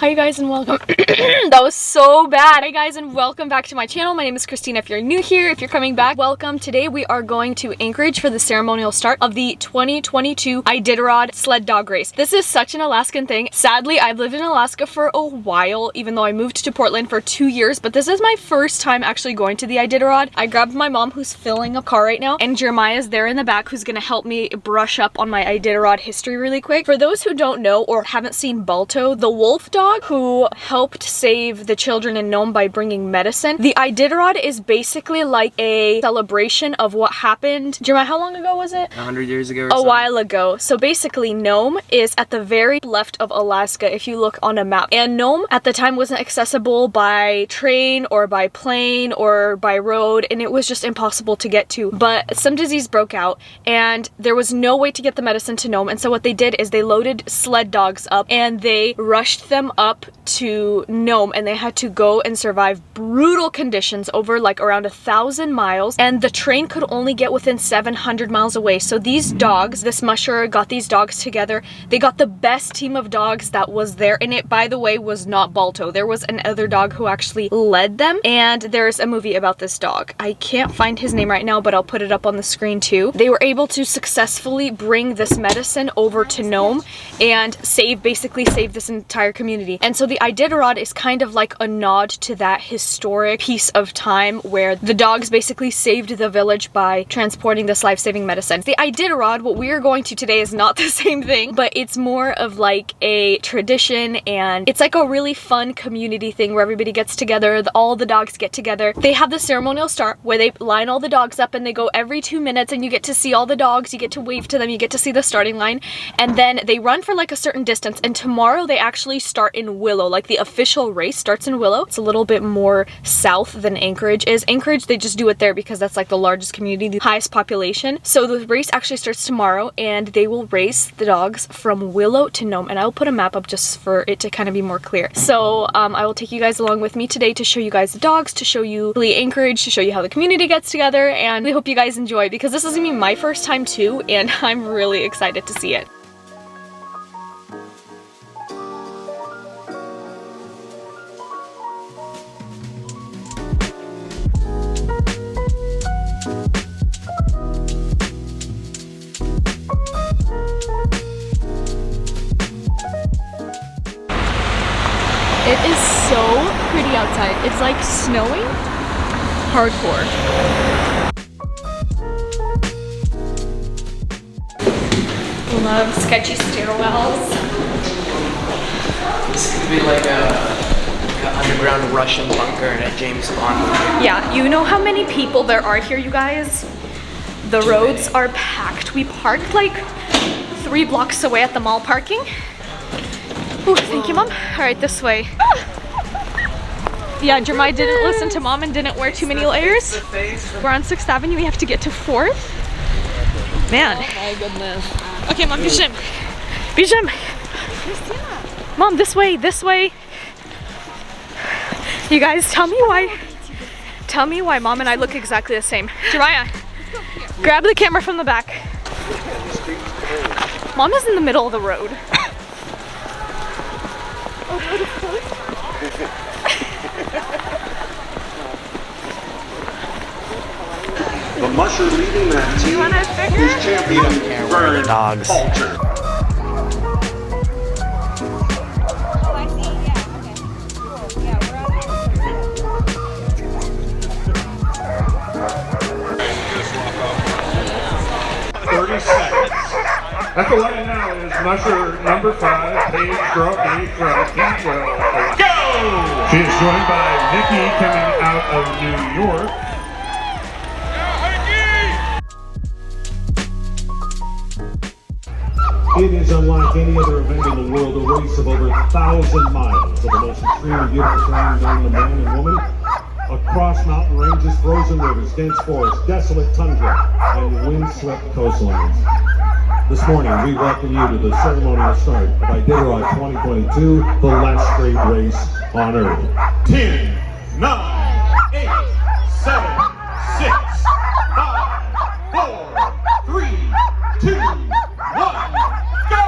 Hi guys and welcome. That was so bad. Hi guys and welcome back to my channel. My name is Christina. If you're new here, if you're coming back, welcome. Today we are going to Anchorage for the ceremonial start of the 2022 Iditarod sled dog race. This is such an Alaskan thing. Sadly, I've lived in Alaska for a while, even though I moved to Portland for 2 years, but this is my first time actually going to the Iditarod. I grabbed my mom who's filling a car right now, and Jeremiah's there in the back who's gonna help me brush up on my Iditarod history really quick. For those who don't know or haven't seen Balto, the wolf dog who helped save the children in Nome by bringing medicine. The Iditarod is basically like a celebration of what happened. Jeremiah, how long ago was it? 100 years ago or A while ago. So basically Nome is at the very left of Alaska if you look on a map. And Nome at the time wasn't accessible by train or by plane or by road, and it was just impossible to get to. But some disease broke out and there was no way to get the medicine to Nome, and so what they did is they loaded sled dogs up and they rushed them up to Nome, and they had to go and survive brutal conditions over like around 1,000 miles, and the train could only get within 700 miles away. So these dogs, this musher got these dogs together. They got the best team of dogs that was there, and it, by the way, was not Balto. There was another dog who actually led them, and there's a movie about this dog. I can't find his name right now, but I'll put it up on the screen too. They were able to successfully bring this medicine over to Nome and basically save this entire community. And so the Iditarod is kind of like a nod to that historic piece of time where the dogs basically saved the village by transporting this life-saving medicine. The Iditarod, what we're going to today, is not the same thing, but it's more of like a tradition, and it's like a really fun community thing where everybody gets together, all the dogs get together. They have the ceremonial start where they line all the dogs up and they go every 2 minutes, and you get to see all the dogs, you get to wave to them, you get to see the starting line, and then they run for like a certain distance, and tomorrow they actually start in Willow. Like the official race starts in Willow. It's a little bit more south than Anchorage is. Anchorage, they just do it there because that's like the largest community, the highest population. So the race actually starts tomorrow, and they will race the dogs from Willow to Nome, and I'll put a map up just for it to kind of be more clear. So I will take you guys along with me today to show you guys the dogs, to show you Anchorage, to show you how the community gets together, and we hope you guys enjoy because this is gonna be my first time too, and I'm really excited to see it. It is so pretty outside. It's like snowing hardcore. Love sketchy stairwells. This could be like an underground Russian bunker in a James Bond movie. Yeah, you know how many people there are here, you guys? The roads are packed. We parked like 3 blocks away at the mall parking. Ooh, thank you, Mom. All right, this way. Yeah, Jeremiah didn't listen to Mom and didn't wear too many layers. We're on 6th Avenue. We have to get to 4th. Man. Oh my goodness. Okay, Mom, bijam. Bijam. Mom, this way, this way. You guys, tell me why Mom and I look exactly the same. Jeremiah, grab the camera from the back. Mom is in the middle of the road. The musher leading that team is champion Vern Dogs. Falter. At the line now is musher number 5, Paige Gropey from Heathrow. Go! She is joined by Nikki coming out of New York. It is unlike any other event in the world, a race of over 1,000 miles of the most extremely beautiful terrain known to man and woman. Across mountain ranges, frozen rivers, dense forests, desolate tundra, and windswept coastlines. This morning, we welcome you to the ceremonial start of Iditarod 2022, the last great race on Earth. 10, 9, 8, 7, 6, 5, 4, 3, 2, 1, go!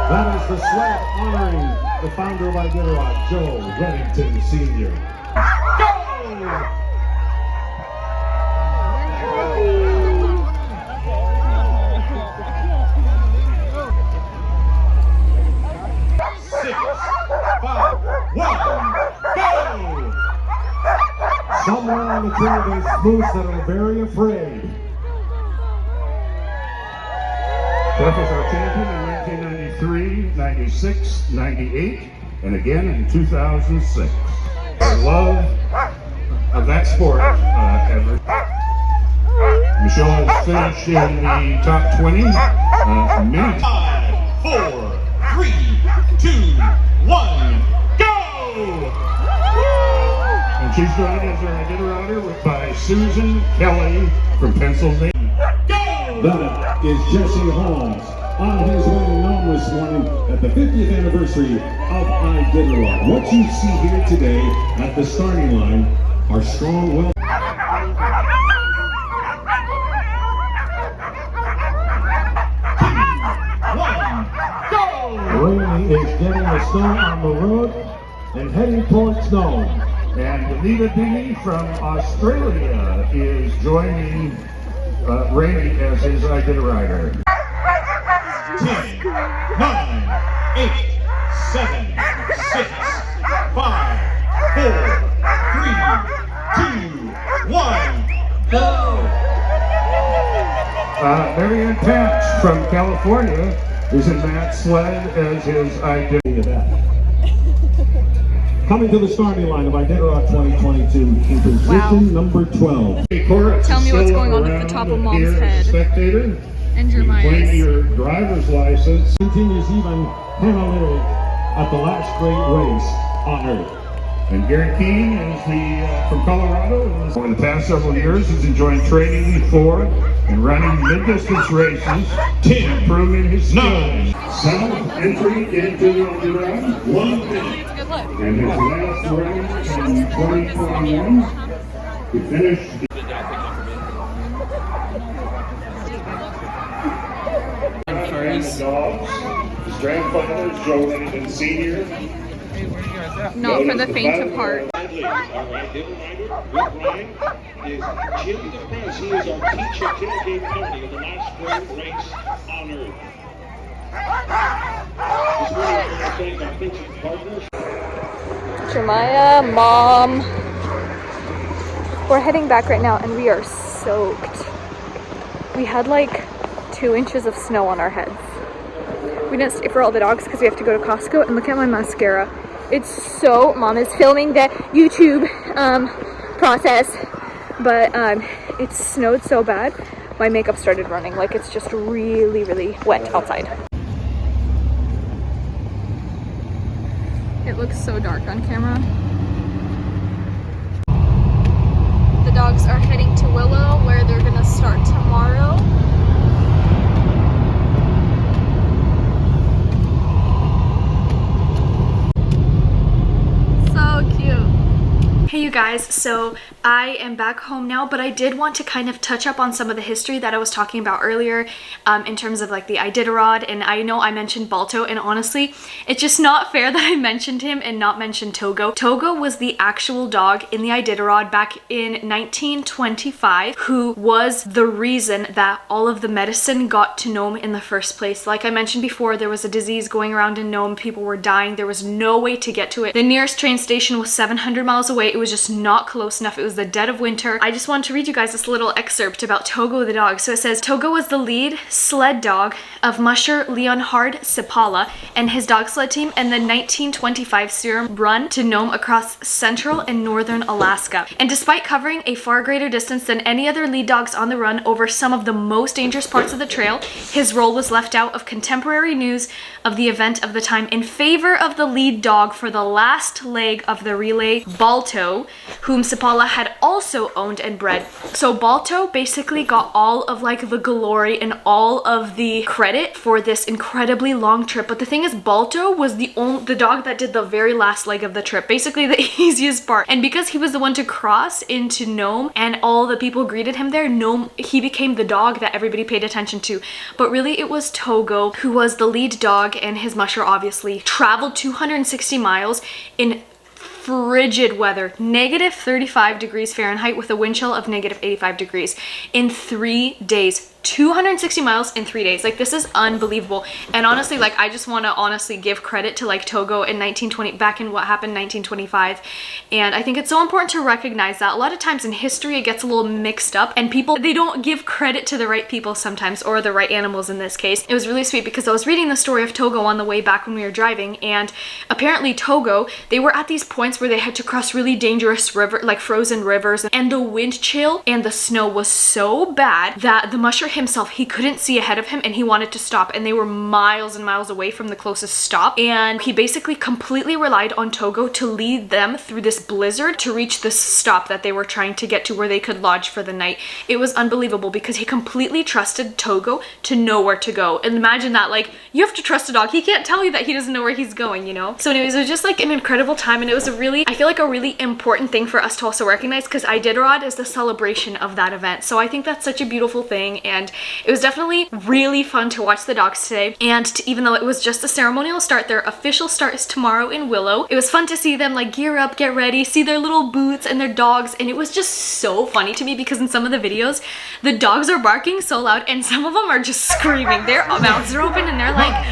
That is for Sled, honoring the founder of Iditarod, Joe Reddington Sr. Go! 6, 5, 1, go! Somewhere on the trail there's moose that are very afraid. That was our champion in 1993, 96, 98, and again in 2006. I love of that sport ever. Michelle has finished in the top 20 minutes. 5, 4, 3, 2, 1, go! And she's joined as our Iditaroder by Susan Kelly from Pennsylvania. Go! That is Jesse Holmes on his way to Nome this morning at the 50th anniversary of Iditarod. What you see here today at the starting line are strong, well. Rainey is getting the snow on the road and heading towards Nome. And Lita Dini from Australia is joining Rainey as his Iditarider. 10, 9, 8, 7, 6, 5, 4, 3, 2, 1, go! Marianne Patch from California is in Matt Sled as his Iditarider. Coming to the starting line of Iditarod 2022 in position number 12. Tell me what's going on at the top of Mom's head. Spectator. And Jeremiah's. Claim your driver's license. Continues even Hannah Lyric at the last great race on Earth. And Gary Keene is from Colorado. Over the past several years, he's enjoyed training for and running mid-distance races, 10, improving his 9, 7, entry into the round, 1 minute. And his last run in 2021, he finished. And the dogs, his grandfather, Joe Reddington Sr. Not for the faint of heart. All right, hit reminder with Brian is Jim DePrez. He is our teacher tailgate company of the last great race on Earth. This morning, I want to thank our principal partners. Jeremiah, Mom. We're heading back right now and we are soaked. We had like 2 inches of snow on our heads. We didn't stay for all the dogs because we have to go to Costco, and look at my mascara. It's so, Mom is filming the YouTube process, but it snowed so bad, my makeup started running. Like, it's just really, really wet outside. It looks so dark on camera. The dogs are heading to Willow, where they're gonna start tomorrow. So cute. Hey you guys, so I am back home now, but I did want to kind of touch up on some of the history that I was talking about earlier in terms of like the Iditarod, and I know I mentioned Balto, and honestly, it's just not fair that I mentioned him and not mention Togo. Togo was the actual dog in the Iditarod back in 1925 who was the reason that all of the medicine got to Nome in the first place. Like I mentioned before, there was a disease going around in Nome, people were dying, there was no way to get to it. The nearest train station was 700 miles away, it was just not close enough, it was the dead of winter. I just wanted to read you guys this little excerpt about Togo the dog. So it says, Togo was the lead sled dog of Musher Leonhard Sipala and his dog sled team in the 1925 serum run to Nome across central and northern Alaska. And despite covering a far greater distance than any other lead dogs on the run over some of the most dangerous parts of the trail, his role was left out of contemporary news of the event of the time in favor of the lead dog for the last leg of the relay, Balto, whom Sapala had also owned and bred. So Balto basically got all of like the glory and all of the credit for this incredibly long trip. But the thing is, Balto was the dog that did the very last leg of the trip, basically the easiest part. And because he was the one to cross into Nome and all the people greeted him there, Nome, he became the dog that everybody paid attention to. But really it was Togo who was the lead dog, and his musher obviously traveled 260 miles in frigid weather, negative 35 degrees Fahrenheit with a wind chill of negative 85 degrees in 3 days. 260 miles in 3 days. Like, this is unbelievable. And honestly, like, I just want to honestly give credit to like Togo in 1920, back in what happened 1925. And I think it's so important to recognize that a lot of times in history it gets a little mixed up, and people, they don't give credit to the right people sometimes, or the right animals in this case. It was really sweet because I was reading the story of Togo on the way back when we were driving, and apparently Togo, they were at these points where they had to cross really dangerous river, like frozen rivers, and the wind chill and the snow was so bad that the musher himself, he couldn't see ahead of him and he wanted to stop, and they were miles and miles away from the closest stop, and he basically completely relied on Togo to lead them through this blizzard to reach the stop that they were trying to get to, where they could lodge for the night. It was unbelievable because he completely trusted Togo to know where to go. And imagine that, like, you have to trust a dog. He can't tell you that he doesn't know where he's going, you know? So anyways, it was just like an incredible time, and it was a really, I feel like a really important thing for us to also recognize, because Iditarod is the celebration of that event. So I think that's such a beautiful thing, and it was definitely really fun to watch the dogs today. And even though it was just a ceremonial start, their official start is tomorrow in Willow. It was fun to see them like gear up, get ready, see their little boots and their dogs, and it was just so funny to me because in some of the videos, the dogs are barking so loud and some of them are just screaming. Their mouths are open and they're like,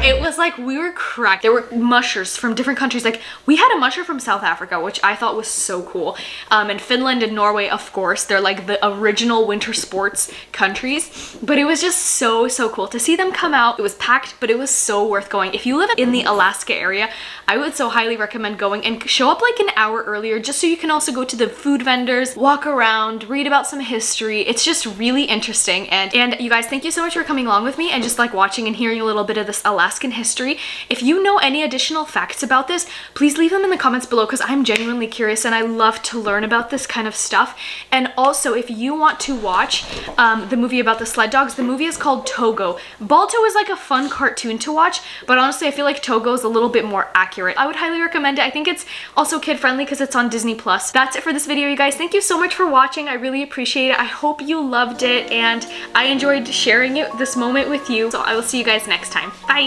it was like we were cracked. There were mushers from different countries. Like, we had a musher from South Africa, which I thought was so cool. And Finland and Norway, of course, they're like the original winter sports countries. But it was just so cool to see them come out. It was packed, but it was so worth going. If you live in the Alaska area, I would so highly recommend going and show up like an hour earlier, just so you can also go to the food vendors, walk around, read about some history. It's just really interesting. And you guys, thank you so much for coming along with me and just like watching and hearing a little bit of this Alaskan history. If you know any additional facts about this, please leave them in the comments below, because I'm genuinely curious and I love to learn about this kind of stuff. And also, if you want to watch the movie about the sled dogs, the movie is called Togo. Balto is like a fun cartoon to watch, but honestly I feel like Togo is a little bit more accurate. I would highly recommend it. I think it's also kid friendly because it's on Disney+. That's it for this video, you guys. Thank you so much for watching. I really appreciate it. I hope you loved it and I enjoyed sharing this moment with you. So I will see you guys next time. Bye!